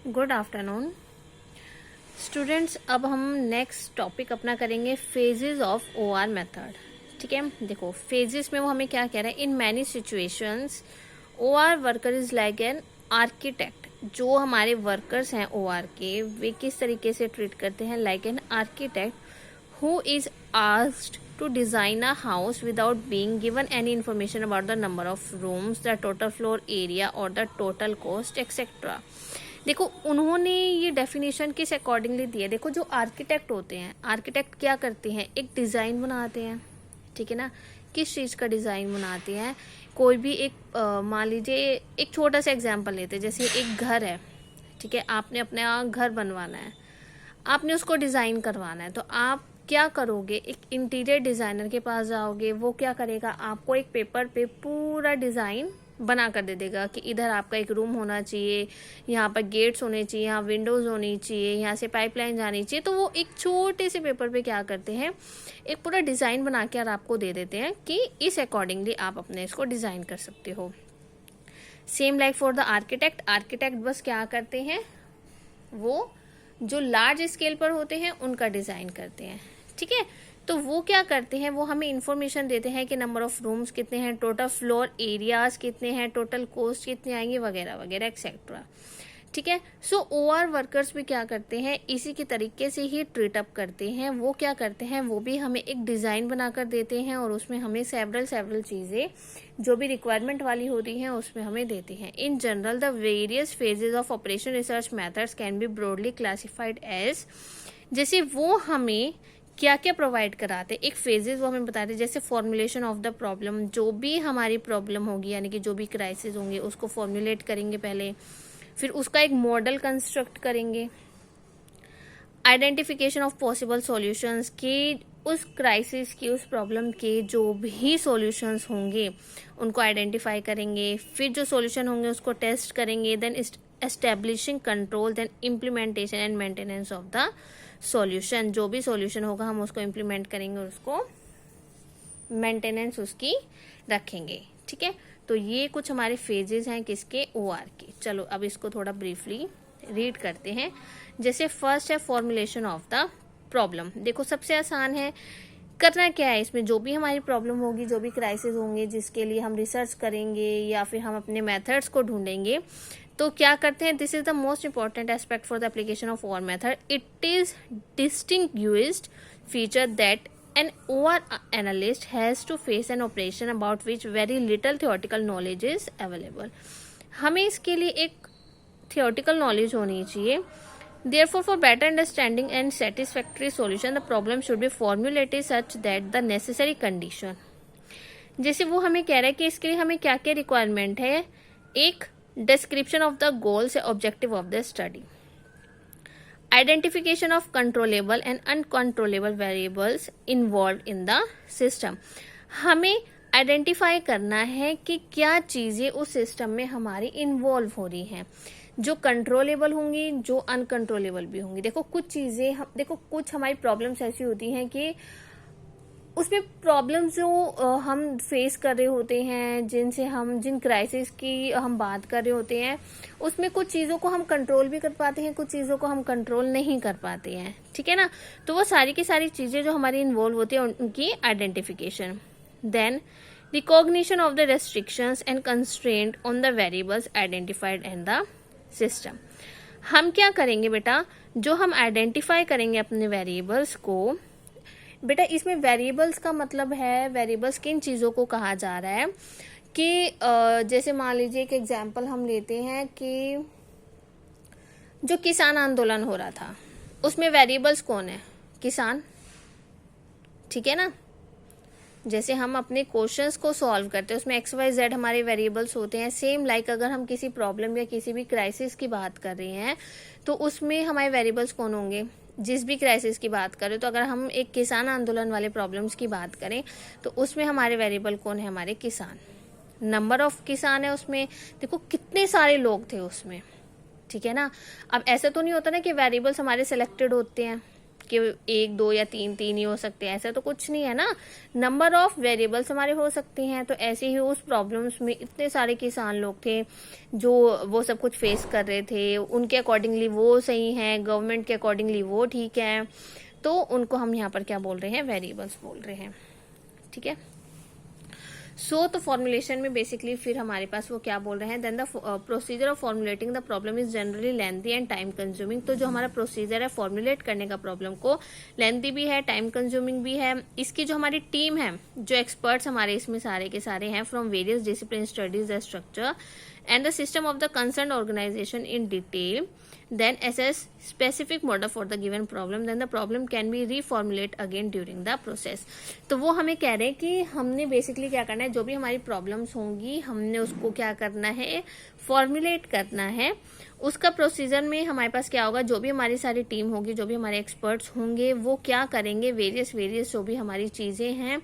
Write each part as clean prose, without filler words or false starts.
Good afternoon students. अब हम next topic अपना करेंगे फेजेस ऑफ ओआर मेथड। ठीक है, देखो फेजेस में वो हमें क्या कह रहा है, in many situations OR worker is like an architect. जो हमारे वर्कर्स हैं ओआर के, वे किस तरीके से ट्रीट करते हैं, like an architect who is asked to design a house without being given any information about the number of rooms, the total floor area or the total cost etc. देखो उन्होंने ये definition किस accordingly दी है। देखो जो architect होते हैं, architect क्या करते हैं, एक डिज़ाइन बनाते हैं। ठीक है ना, किस चीज़ का डिज़ाइन बनाते हैं, कोई भी एक मान लीजिए एक छोटा सा एग्जांपल लेते हैं, जैसे एक घर है। ठीक है, आपने अपना घर बनवाना है, आपने उसको डिज़ाइन करवाना है, तो आप क्या करोगे, एक इंटीरियर डिज़ाइनर के पास जाओगे। वो क्या करेगा, आपको एक पेपर पे पूरा डिज़ाइन बना कर दे देगा कि इधर आपका एक रूम होना चाहिए, यहाँ पर गेट्स होने चाहिए, यहाँ विंडोज़ होनी चाहिए, यहाँ से पाइपलाइन जानी चाहिए। तो वो एक छोटे से पेपर पे क्या करते हैं, एक पूरा डिज़ाइन बना के और आपको दे देते हैं कि इस अकॉर्डिंगली आप अपने इसको डिज़ाइन कर सकते हो। Same like for the architect, architect बस क्या करते हैं, वो जो लार्ज स्केल पर होते हैं उनका डिज़ाइन करते हैं। ठीक है, तो वो क्या करते हैं, वो हमें इंफॉर्मेशन देते हैं कि नंबर ऑफ रूम्स कितने हैं, टोटल फ्लोर एरियाज कितने हैं, टोटल कॉस्ट कितने आएंगे, वगैरह वगैरह एक्सेट्रा। ठीक है, सो ओआर वर्कर्स भी क्या करते हैं, इसी के तरीके से ही ट्रीट अप करते हैं। वो क्या करते हैं, वो भी हमें एक डिज़ाइन बनाकर देते हैं और उसमें हमें सेवरल चीज़ें जो भी रिक्वायरमेंट वाली होती हैं उसमें हमें देते हैं। In general the various phases of operation research methods can be broadly classified as, जैसे वो हमें क्या क्या प्रोवाइड कराते हैं, एक फेजेस वो हमें बताते हैं, जैसे फॉर्मुलेशन ऑफ द प्रॉब्लम, जो भी हमारी प्रॉब्लम होगी यानी कि जो भी क्राइसिस होंगे उसको फॉर्मुलेट करेंगे पहले, फिर उसका एक मॉडल कंस्ट्रक्ट करेंगे। आइडेंटिफिकेशन ऑफ पॉसिबल सॉल्यूशंस, कि उस क्राइसिस की, उस प्रॉब्लम के जो भी सॉल्यूशंस होंगे उनको आइडेंटिफाई करेंगे, फिर जो सॉल्यूशन होंगे उसको टेस्ट करेंगे, then establishing control, then implementation and maintenance of the solution. जो भी सॉल्यूशन होगा हम उसको इम्प्लीमेंट करेंगे और उसको मेंटेनेंस उसकी रखेंगे। ठीक है, तो ये कुछ हमारे फेजेस हैं किसके, ओआर के। चलो अब इसको थोड़ा ब्रीफली रीड करते हैं। जैसे फर्स्ट है फॉर्मुलेशन ऑफ द प्रॉब्लम। देखो सबसे आसान है, करना क्या है इसमें, जो भी हमारी प्रॉब्लम होगी, जो भी क्राइसिस होंगे जिसके लिए हम रिसर्च करेंगे या फिर हम अपने मेथड्स को ढूंढेंगे, तो क्या करते हैं, this is the most important aspect for the application of OR method. It is distinguished feature that an OR analyst has to face an operation about which very little theoretical knowledge is available. हमें इसके लिए एक theoretical knowledge होनी चाहिए। Therefore, for better understanding and satisfactory solution, the problem should be formulated such that the necessary condition, जैसे वो हमें कह रहा है कि इसके लिए हमें क्या क्या रिक्वायरमेंट है, एक description of the goals and objective of the study, identification of controllable and uncontrollable variables involve in the system. हमें आइडेंटिफाई करना है कि क्या चीज़ें उस सिस्टम में हमारी इन्वॉल्व हो रही हैं, जो कंट्रोलेबल होंगी, जो अनकंट्रोलेबल भी होंगी। देखो कुछ चीज़ें देखो कुछ हमारी प्रॉब्लम्स ऐसी होती हैं कि उसमें प्रॉब्लम्स जो हम फेस कर रहे होते हैं, जिन क्राइसिस की हम बात कर रहे होते हैं, उसमें कुछ चीज़ों को हम कंट्रोल भी कर पाते हैं, कुछ चीज़ों को हम कंट्रोल नहीं कर पाते हैं। ठीक है ना, तो वो सारी की सारी चीज़ें जो हमारी इन्वॉल्व होती है उनकी identification, then recognition of the restrictions and constraint on the variables identified in the system. हम क्या करेंगे बेटा, जो हम आइडेंटिफाई करेंगे अपने वेरिएबल्स को, बेटा इसमें वेरिएबल्स का मतलब है, वेरिएबल्स किन चीज़ों को कहा जा रहा है कि जैसे मान लीजिए एक एग्जांपल हम लेते हैं कि जो किसान आंदोलन हो रहा था उसमें वेरिएबल्स कौन है, किसान। ठीक है ना, जैसे हम अपने क्वेश्चंस को सॉल्व करते हैं उसमें एक्स वाई जेड हमारे वेरिएबल्स होते हैं। सेम लाइक अगर हम किसी प्रॉब्लम या किसी भी क्राइसिस की बात कर रहे हैं तो उसमें हमारे वेरिएबल्स कौन होंगे, जिस भी क्राइसिस की बात करें। तो अगर हम एक किसान आंदोलन वाले प्रॉब्लम्स की बात करें तो उसमें हमारे वेरिएबल कौन है, हमारे किसान। नंबर ऑफ किसान है उसमें, देखो कितने सारे लोग थे उसमें। ठीक है ना, अब ऐसा तो नहीं होता ना कि वेरिएबल्स हमारे सिलेक्टेड होते हैं। कि 1 2 या 3 3 ही हो सकते हैं, ऐसा तो कुछ नहीं है ना, नंबर ऑफ वेरिएबल्स हमारे हो सकते हैं। तो ऐसे ही उस प्रॉब्लम्स में इतने सारे किसान लोग थे जो वो सब कुछ फेस कर रहे थे, उनके अकॉर्डिंगली वो सही है, गवर्नमेंट के अकॉर्डिंगली वो ठीक है, तो उनको हम यहाँ पर क्या बोल रहे हैं, वेरिएबल्स बोल रहे हैं। ठीक है। सो तो फॉर्मुलेशन में बेसिकली फिर हमारे पास वो क्या बोल रहे हैं, then the procedure of formulating the problem is generally lengthy and time consuming. तो जो हमारा प्रोसीजर है फॉर्मुलेट करने का प्रॉब्लम को, लेंथी भी है, टाइम कंज्यूमिंग भी है। इसकी जो हमारी टीम है, जो एक्सपर्ट्स हमारे इसमें सारे के सारे हैं from various discipline studies the structure and the system of the concerned organization in detail, then assess specific model for the given problem, then the problem can be reformulate again during the process। तो वो हमें कह रहे हैं कि हमने basically क्या करना है, जो भी हमारी प्रॉब्लम्स होंगी हमने उसको क्या करना है, फॉर्मुलेट करना है। उसका प्रोसीजर में हमारे पास क्या होगा, जो भी हमारी सारी टीम होगी, जो भी हमारे एक्सपर्ट्स होंगे, वो क्या करेंगे, वेरियस जो भी हमारी चीजें हैं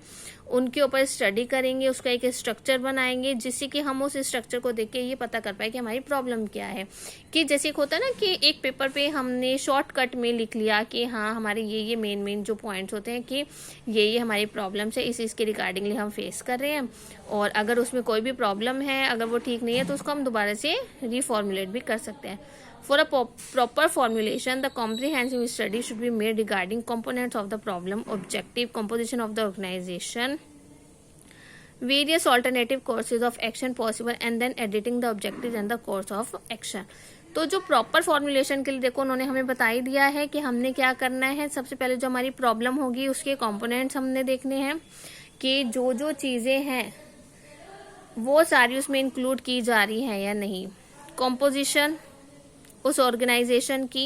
उनके ऊपर स्टडी करेंगे, उसका एक स्ट्रक्चर बनाएंगे, जिससे कि हम उस स्ट्रक्चर को देख के ये पता कर पाए कि हमारी प्रॉब्लम क्या है। कि जैसे एक होता है ना कि एक पेपर पे हमने शॉर्टकट में लिख लिया कि हाँ हमारे ये मेन जो पॉइंट्स होते हैं कि ये हमारी प्रॉब्लम्स है, इसके रिगार्डिंगली हम फेस कर रहे हैं, और अगर उसमें कोई भी प्रॉब्लम है, अगर वो ठीक नहीं है तो उसको हम दोबारा से रिफॉर्मुलेट भी कर सकते हैं। For a proper formulation, the comprehensive study should be made regarding components of the problem, objective, composition of the organization, various alternative courses of action possible, and then editing the objectives and the course of action। तो जो proper formulation के लिए देखो उन्होंने हमें बता ही दिया है कि हमने क्या करना है। सबसे पहले जो हमारी प्रॉब्लम होगी उसके कंपोनेंट्स हमने देखने हैं कि जो चीजें हैं वो सारी उसमें इंक्लूड की जा रही हैं या नहीं, कॉम्पोजिशन उस ऑर्गेनाइजेशन की,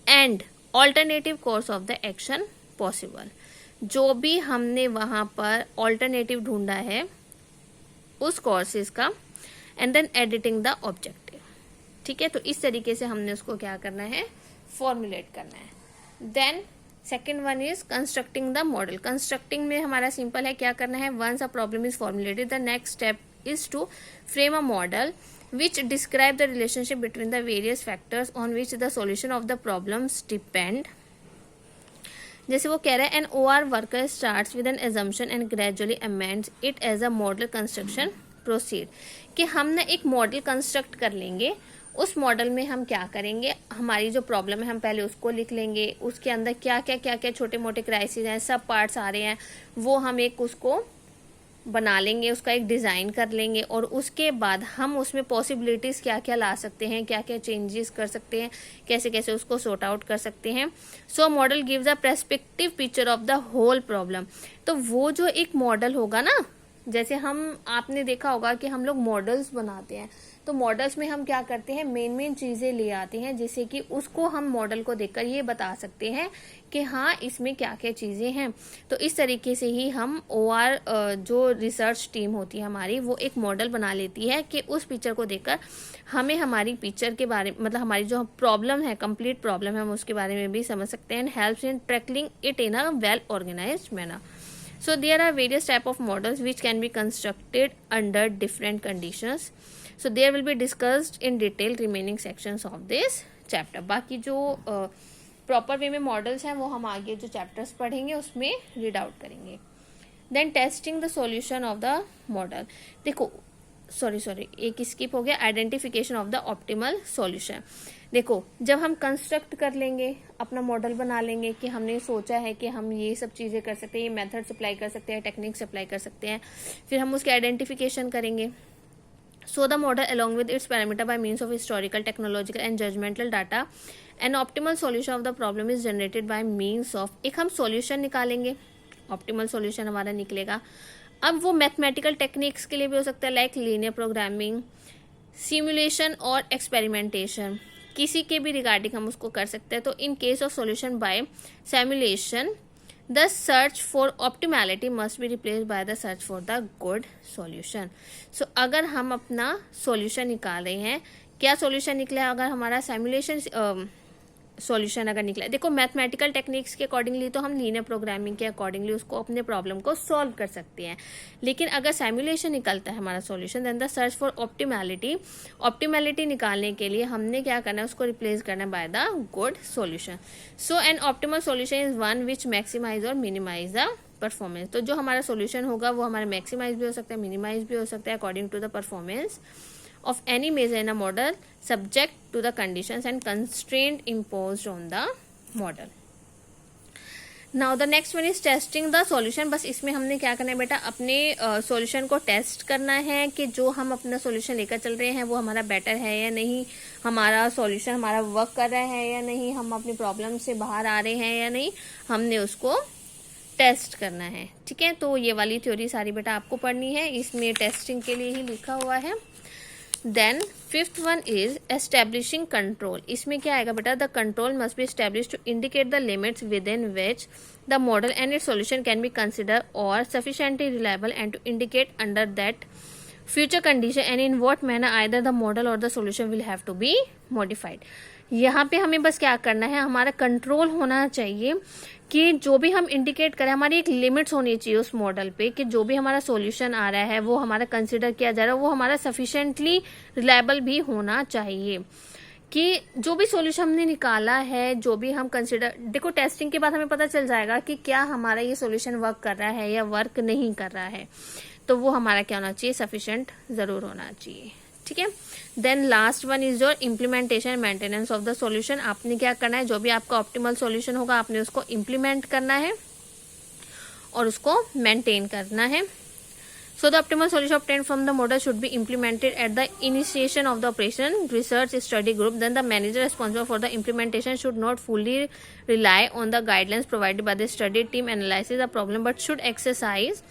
and alternative course of the action possible. जो भी हमने वहां पर ऑल्टरनेटिव ढूंढा है उस कोर्सेज का, and then editing the objective. ठीक है, तो इस तरीके से हमने उसको क्या करना है, फॉर्मुलेट करना है। Then second one is constructing the model. Constructing में हमारा सिंपल है, क्या करना है, once a problem is formulated the next step is to frame a model which describe the relationship between the various factors on which the solution of the problems depend। जैसे वो कह रहा है, an OR worker starts with an assumption and gradually amends it as a model construction proceed। कि हम ना एक model construct कर लेंगे, उस मॉडल में हम क्या करेंगे, हमारी जो प्रॉब्लम है हम पहले उसको लिख लेंगे, उसके अंदर क्या क्या छोटे मोटे क्राइसिस हैं, सब पार्ट्स आ रहे हैं, वो हम एक उसको बना लेंगे, उसका एक डिज़ाइन कर लेंगे, और उसके बाद हम उसमें पॉसिबिलिटीज़ क्या क्या ला सकते हैं, क्या क्या चेंजेस कर सकते हैं, कैसे कैसे उसको सॉर्ट आउट कर सकते हैं। So model gives a perspective picture of the whole problem. तो वो जो एक मॉडल होगा ना, जैसे आपने देखा होगा कि हम लोग मॉडल्स बनाते हैं, तो मॉडल्स में हम क्या करते हैं, मेन चीजें ले आते हैं, जिससे कि उसको हम मॉडल को देखकर ये बता सकते हैं कि हाँ इसमें क्या क्या चीजें हैं। तो इस तरीके से ही हम OR जो रिसर्च टीम होती है हमारी, वो एक मॉडल बना लेती है कि उस पिक्चर को देखकर हमें हमारी पिक्चर के बारे, मतलब हमारी जो प्रॉब्लम है, कंप्लीट प्रॉब्लम है, हम उसके बारे में भी समझ सकते हैं, and helps in tackling it in a well organised manner. So there are various type of models which can be constructed under different conditions. So there will be discussed in detail remaining sections of this chapter। बाकी जो proper way में models हैं वो हम आगे जो chapters पढ़ेंगे उसमें रीड आउट करेंगे। Then testing the solution of the model. देखो सॉरी एक स्किप हो गया, identification of the optimal solution. देखो जब हम कंस्ट्रक्ट कर लेंगे, अपना मॉडल बना लेंगे कि हमने सोचा है कि हम ये सब चीजें कर सकते हैं, ये मेथड्स अप्लाई कर सकते हैं, टेक्निक्स अप्लाई कर सकते हैं, फिर हम उसके आइडेंटिफिकेशन करेंगे। So the model along with its parameter by means of historical, technological and judgemental data, an optimal solution of the problem is generated by means of, एक हम सॉल्यूशन निकालेंगे, ऑप्टिमल सॉल्यूशन हमारा निकलेगा। अब वो मैथमेटिकल टेक्निक्स के लिए भी हो सकता है, लाइक लीनियर प्रोग्रामिंग, सिमुलेशन और एक्सपेरिमेंटेशन, किसी के भी रिगार्डिंग हम उसको कर सकते हैं। तो in case of solution by simulation the search for optimality must be replace by the search for the good solution. So अगर हम अपना सॉल्यूशन निकाल रहे हैं, क्या सॉल्यूशन निकला है, अगर हमारा सिमुलेशन सॉल्यूशन अगर निकला, देखो मैथमेटिकल टेक्निक्स के अकॉर्डिंगली तो हम लीनियर प्रोग्रामिंग के अकॉर्डिंगली उसको अपने प्रॉब्लम को सॉल्व कर सकते हैं, लेकिन अगर सिमुलेशन निकलता है हमारा solution, then the search for optimality, optimality निकालने के लिए हमने क्या करना है, उसको रिप्लेस करना है by the good solution. So an optimal solution is one which maximise और मिनिमाइज द परफॉर्मेंस। तो जो हमारा सॉल्यूशन होगा वो हमारा मैक्सिमाइज भी हो सकता है, मिनिमाइज भी हो सकता है according to the performance of any measure in a model subject to the conditions and constraint imposed on the model. Now the next one is testing the solution। बस इसमें हमने क्या करना है बेटा, अपने सॉल्यूशन को टेस्ट करना है कि जो हम अपना सॉल्यूशन लेकर चल रहे हैं वो हमारा बेटर है या नहीं, हमारा सॉल्यूशन हमारा वर्क कर रहा है या नहीं, हम अपनी प्रॉब्लम से बाहर आ रहे हैं या नहीं, हमने उसको टेस्ट करना है। ठीक है, तो ये वाली थ्योरी सारी बेटा आपको पढ़नी है, इसमें टेस्टिंग के लिए ही लिखा हुआ है। Then fifth one is establishing control. इसमें क्या आएगा बेटा, the control must be establish to indicate the limits within which the model and its solution can be consider or sufficiently reliable and to indicate under that future condition and in what manner either the model or the solution will have to be modified. यहाँ पे हमें बस क्या करना है, हमारा control होना चाहिए कि जो भी हम इंडिकेट करें, हमारी एक लिमिट्स होनी चाहिए उस मॉडल पे कि जो भी हमारा सॉल्यूशन आ रहा है वो हमारा कंसिडर किया जा रहा है, वो हमारा सफिशिएंटली रिलायबल भी होना चाहिए कि जो भी सॉल्यूशन हमने निकाला है, जो भी हम कंसिडर, देखो टेस्टिंग के बाद हमें पता चल जाएगा कि क्या हमारा ये सॉल्यूशन वर्क कर रहा है या वर्क नहीं कर रहा है, तो वो हमारा क्या होना चाहिए, सफिशिएंट जरूर होना चाहिए। ठीक है, then last one is your implementation maintenance of the solution. आपने क्या करना है, जो भी आपका ऑप्टिमल सॉल्यूशन होगा आपने उसको इम्प्लीमेंट करना है और उसको मेंटेन करना है। So the optimal solution obtained from the model should be implemented at the initiation of the operation research study group. Then the manager responsible for the implementation should not fully rely on the guidelines provided by the study team analysis the problem but should exercise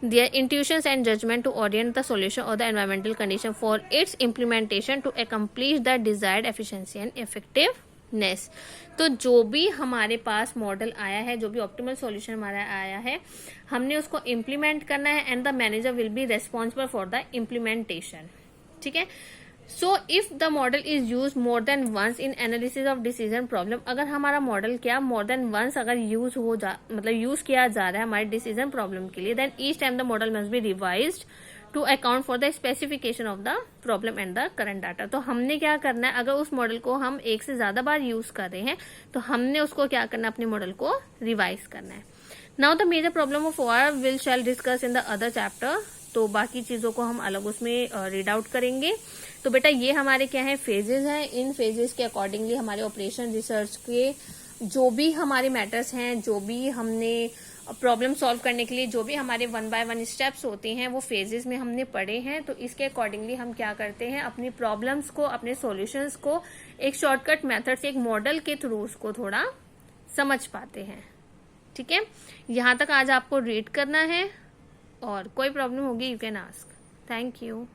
their intuitions and judgment to orient the solution or the environmental condition for its implementation to accomplish the desired efficiency and effectiveness। तो जो भी हमारे पास model आया है, जो भी optimal solution हमारा आया है, हमने उसको इम्प्लीमेंट करना है and the manager will be responsible for the implementation. ठीक है, so if the model is use more than once in analysis of decision problem, अगर हमारा मॉडल क्या मोर देन वंस अगर यूज हो जा मतलब यूज किया जा रहा है हमारे डिसीजन प्रॉब्लम के लिए, then each time the model must be revised to account for the specification of the problem and the current data. तो हमने क्या करना है, अगर उस मॉडल को हम एक से ज्यादा बार यूज कर रहे हैं तो हमने उसको क्या करना है, अपने मॉडल को रिवाइज करना है। Now the major problem of OR will shall discuss in the other chapter. तो बाकी चीजों को हम अलग उसमें रीड आउट करेंगे। तो बेटा ये हमारे क्या है, फेजेस हैं। इन फेजेस के अकॉर्डिंगली हमारे ऑपरेशन रिसर्च के जो भी हमारे मैटर्स हैं, जो भी हमने प्रॉब्लम सॉल्व करने के लिए जो भी हमारे 1 by 1 स्टेप्स होते हैं वो फेजेस में हमने पढ़े हैं। तो इसके अकॉर्डिंगली हम क्या करते हैं, अपनी प्रॉब्लम्स को, अपने सॉल्यूशंस को एक शॉर्टकट मेथड से, एक मॉडल के थ्रू उसको थोड़ा समझ पाते हैं। ठीक है, यहाँ तक आज आपको रीड करना है और कोई प्रॉब्लम होगी you can ask. Thank you.